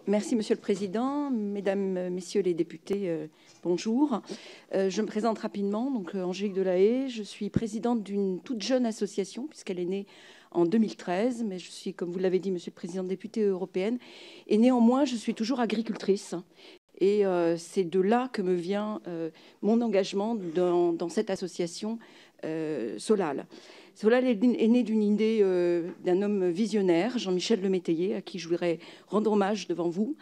Merci, Monsieur le Président. Mesdames, Messieurs les députés, bonjour. Je me présente rapidement. Donc, Angélique Delahaye, je suis présidente d'une toute jeune association, puisqu'elle est née en 2013, mais je suis, comme vous l'avez dit, Monsieur le Président, députée européenne. Et néanmoins, je suis toujours agricultrice. Et c'est de là que me vient mon engagement dans cette association Solal. Solal est né d'une idée d'un homme visionnaire, Jean-Michel Lemétayer, à qui je voudrais rendre hommage devant vous,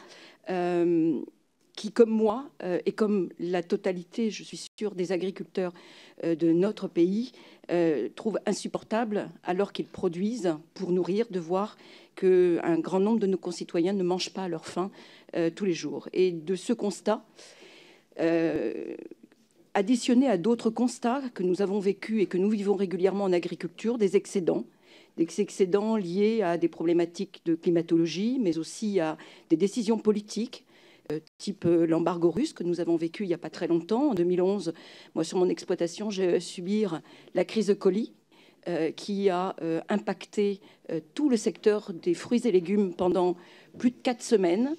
qui, comme moi, et comme la totalité, je suis sûre, des agriculteurs de notre pays, trouve insupportable, alors qu'ils produisent pour nourrir, de voir qu'un grand nombre de nos concitoyens ne mangent pas à leur faim tous les jours. Et de ce constat, additionné à d'autres constats que nous avons vécus et que nous vivons régulièrement en agriculture, des excédents liés à des problématiques de climatologie, mais aussi à des décisions politiques, type l'embargo russe que nous avons vécu il n'y a pas très longtemps. En 2011, moi, sur mon exploitation, j'ai subi la crise de colis qui a impacté tout le secteur des fruits et légumes pendant plus de 4 semaines.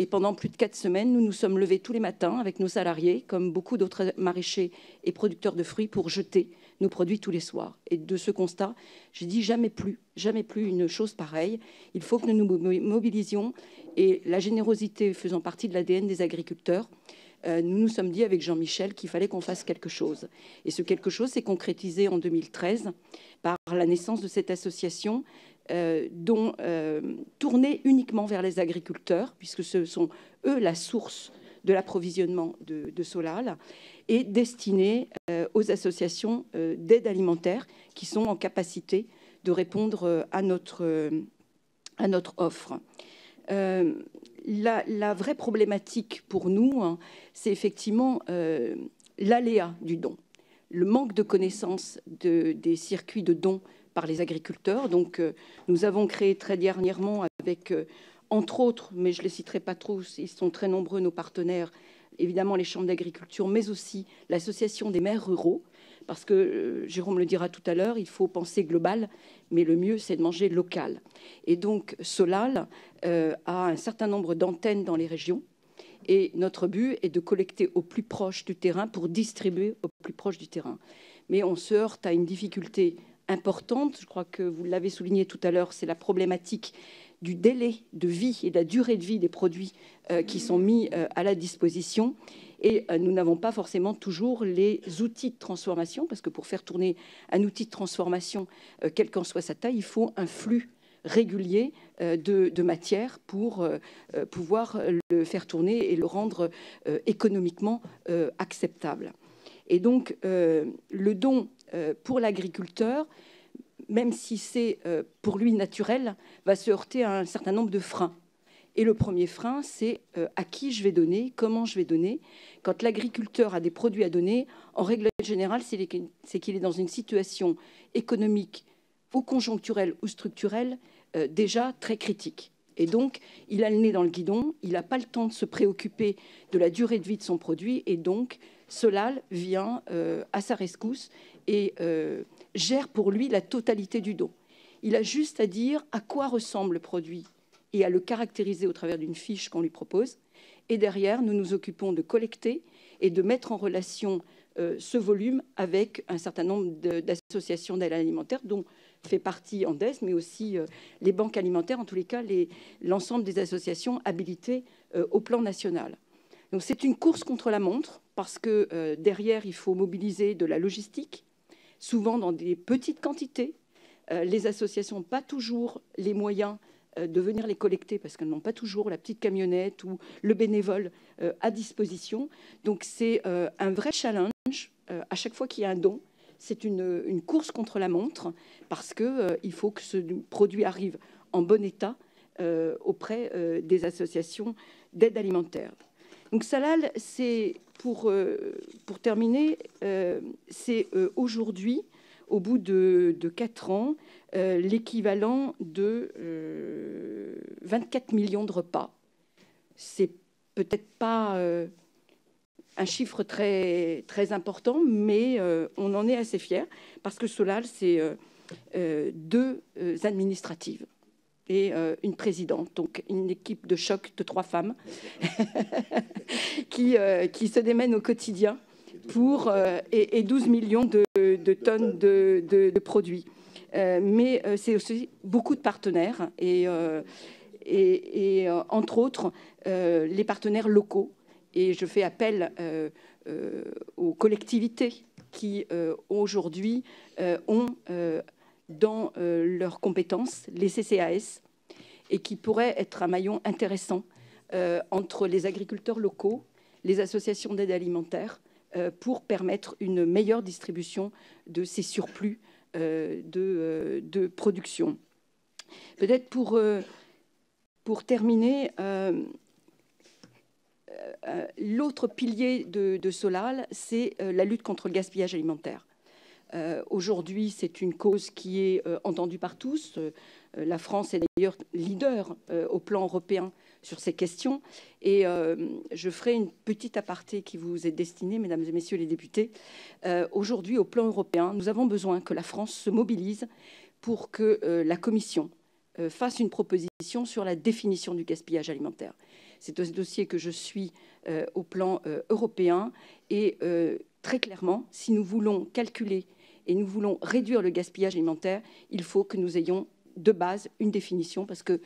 Et pendant plus de 4 semaines, nous nous sommes levés tous les matins avec nos salariés, comme beaucoup d'autres maraîchers et producteurs de fruits, pour jeter nos produits tous les soirs. Et de ce constat, j'ai dit jamais plus une chose pareille. Il faut que nous nous mobilisions. Et la générosité faisant partie de l'ADN des agriculteurs, nous nous sommes dit avec Jean-Michel qu'il fallait qu'on fasse quelque chose. Et ce quelque chose s'est concrétisé en 2013 par la naissance de cette association tournée uniquement vers les agriculteurs, puisque ce sont eux la source de l'approvisionnement de Solal, et destinée aux associations d'aide alimentaire qui sont en capacité de répondre à notre offre. La vraie problématique pour nous, hein, c'est effectivement l'aléa du don, le manque de connaissance des circuits de dons par les agriculteurs. Donc, nous avons créé très dernièrement avec, entre autres, mais je ne les citerai pas trop, ils sont très nombreux, nos partenaires, évidemment les chambres d'agriculture, mais aussi l'association des maires ruraux, parce que, Jérôme le dira tout à l'heure, il faut penser global, mais le mieux, c'est de manger local. Et donc, Solal a un certain nombre d'antennes dans les régions, et notre but est de collecter au plus proche du terrain pour distribuer au plus proche du terrain. Mais on se heurte à une difficulté importante, je crois que vous l'avez souligné tout à l'heure, c'est la problématique du délai de vie et de la durée de vie des produits qui sont mis à la disposition. Et nous n'avons pas forcément toujours les outils de transformation, parce que pour faire tourner un outil de transformation, quelle qu'en soit sa taille, il faut un flux régulier de matière pour pouvoir le faire tourner et le rendre économiquement acceptable. Et donc, le don pour l'agriculteur, même si c'est pour lui naturel, va se heurter à un certain nombre de freins. Et le premier frein, c'est à qui je vais donner, comment je vais donner. Quand l'agriculteur a des produits à donner, en règle générale, c'est qu'il est dans une situation économique ou conjoncturelle ou structurelle déjà très critique. Et donc, il a le nez dans le guidon, il n'a pas le temps de se préoccuper de la durée de vie de son produit, et donc Solal vient à sa rescousse et gère pour lui la totalité du don. Il a juste à dire à quoi ressemble le produit et à le caractériser au travers d'une fiche qu'on lui propose. Et derrière, nous nous occupons de collecter et de mettre en relation ce volume avec un certain nombre d'associations d'aide alimentaire, dont fait partie Andes, mais aussi les banques alimentaires, en tous les cas l'ensemble des associations habilitées au plan national. Donc c'est une course contre la montre, parce que derrière, il faut mobiliser de la logistique, souvent dans des petites quantités. Les associations n'ont pas toujours les moyens de venir les collecter, parce qu'elles n'ont pas toujours la petite camionnette ou le bénévole à disposition. Donc c'est un vrai challenge à chaque fois qu'il y a un don. C'est une course contre la montre, parce qu'il faut que ce produit arrive en bon état auprès des associations d'aide alimentaire. Donc Solal, c'est pour terminer, c'est aujourd'hui, au bout de 4 ans, l'équivalent de 24 millions de repas. C'est peut-être pas un chiffre très, très important, mais on en est assez fiers, parce que Solal, c'est 2 administratives. et une présidente, donc une équipe de choc de 3 femmes qui se démènent au quotidien pour, et 12 millions de tonnes de produits. Mais c'est aussi beaucoup de partenaires et entre autres les partenaires locaux. Et je fais appel aux collectivités qui aujourd'hui ont dans leurs compétences les CCAS et qui pourraient être un maillon intéressant entre les agriculteurs locaux, les associations d'aide alimentaire pour permettre une meilleure distribution de ces surplus de production. Peut-être pour terminer, l'autre pilier de Solal, c'est la lutte contre le gaspillage alimentaire. Aujourd'hui, c'est une cause qui est entendue par tous. La France est d'ailleurs leader au plan européen sur ces questions. Et je ferai une petite aparté qui vous est destinée, mesdames et messieurs les députés. Aujourd'hui, au plan européen, nous avons besoin que la France se mobilise pour que la Commission fasse une proposition sur la définition du gaspillage alimentaire. C'est un dossier que je suis au plan européen et très clairement, si nous voulons calculer et nous voulons réduire le gaspillage alimentaire, il faut que nous ayons de base une définition, parce que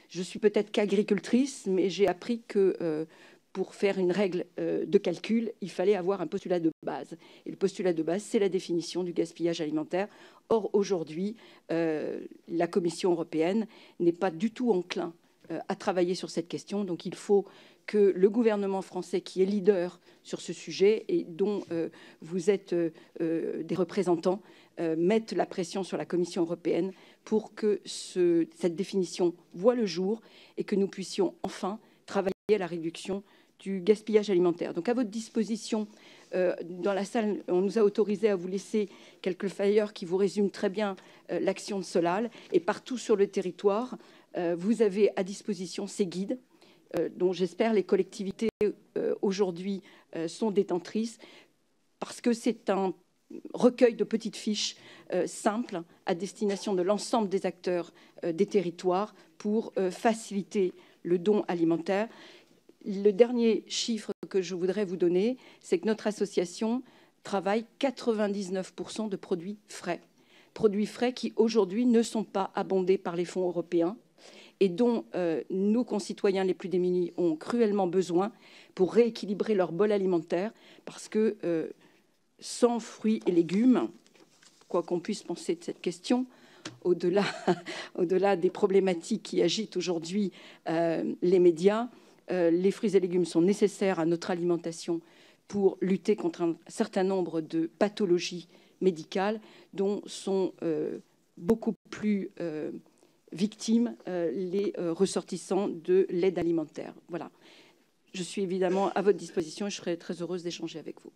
je suis peut-être qu'agricultrice, mais j'ai appris que pour faire une règle de calcul, il fallait avoir un postulat de base. Et le postulat de base, c'est la définition du gaspillage alimentaire. Or, aujourd'hui, la Commission européenne n'est pas du tout enclin à travailler sur cette question. Donc, il faut que le gouvernement français, qui est leader sur ce sujet et dont vous êtes des représentants, mette la pression sur la Commission européenne pour que cette définition voie le jour et que nous puissions enfin travailler à la réduction du gaspillage alimentaire. Donc, à votre disposition, dans la salle, on nous a autorisé à vous laisser quelques flyers qui vous résument très bien l'action de Solal. Et partout sur le territoire, vous avez à disposition ces guides dont j'espère les collectivités aujourd'hui sont détentrices, parce que c'est un recueil de petites fiches simples à destination de l'ensemble des acteurs des territoires pour faciliter le don alimentaire. Le dernier chiffre que je voudrais vous donner, c'est que notre association travaille 99% de produits frais qui aujourd'hui ne sont pas abondés par les fonds européens et dont nos concitoyens les plus démunis ont cruellement besoin pour rééquilibrer leur bol alimentaire, parce que sans fruits et légumes, quoi qu'on puisse penser de cette question, au-delà des problématiques qui agitent aujourd'hui les médias, les fruits et légumes sont nécessaires à notre alimentation pour lutter contre un certain nombre de pathologies médicales dont sont beaucoup plus victimes les ressortissants de l'aide alimentaire. Voilà. Je suis évidemment à votre disposition et je serai très heureuse d'échanger avec vous.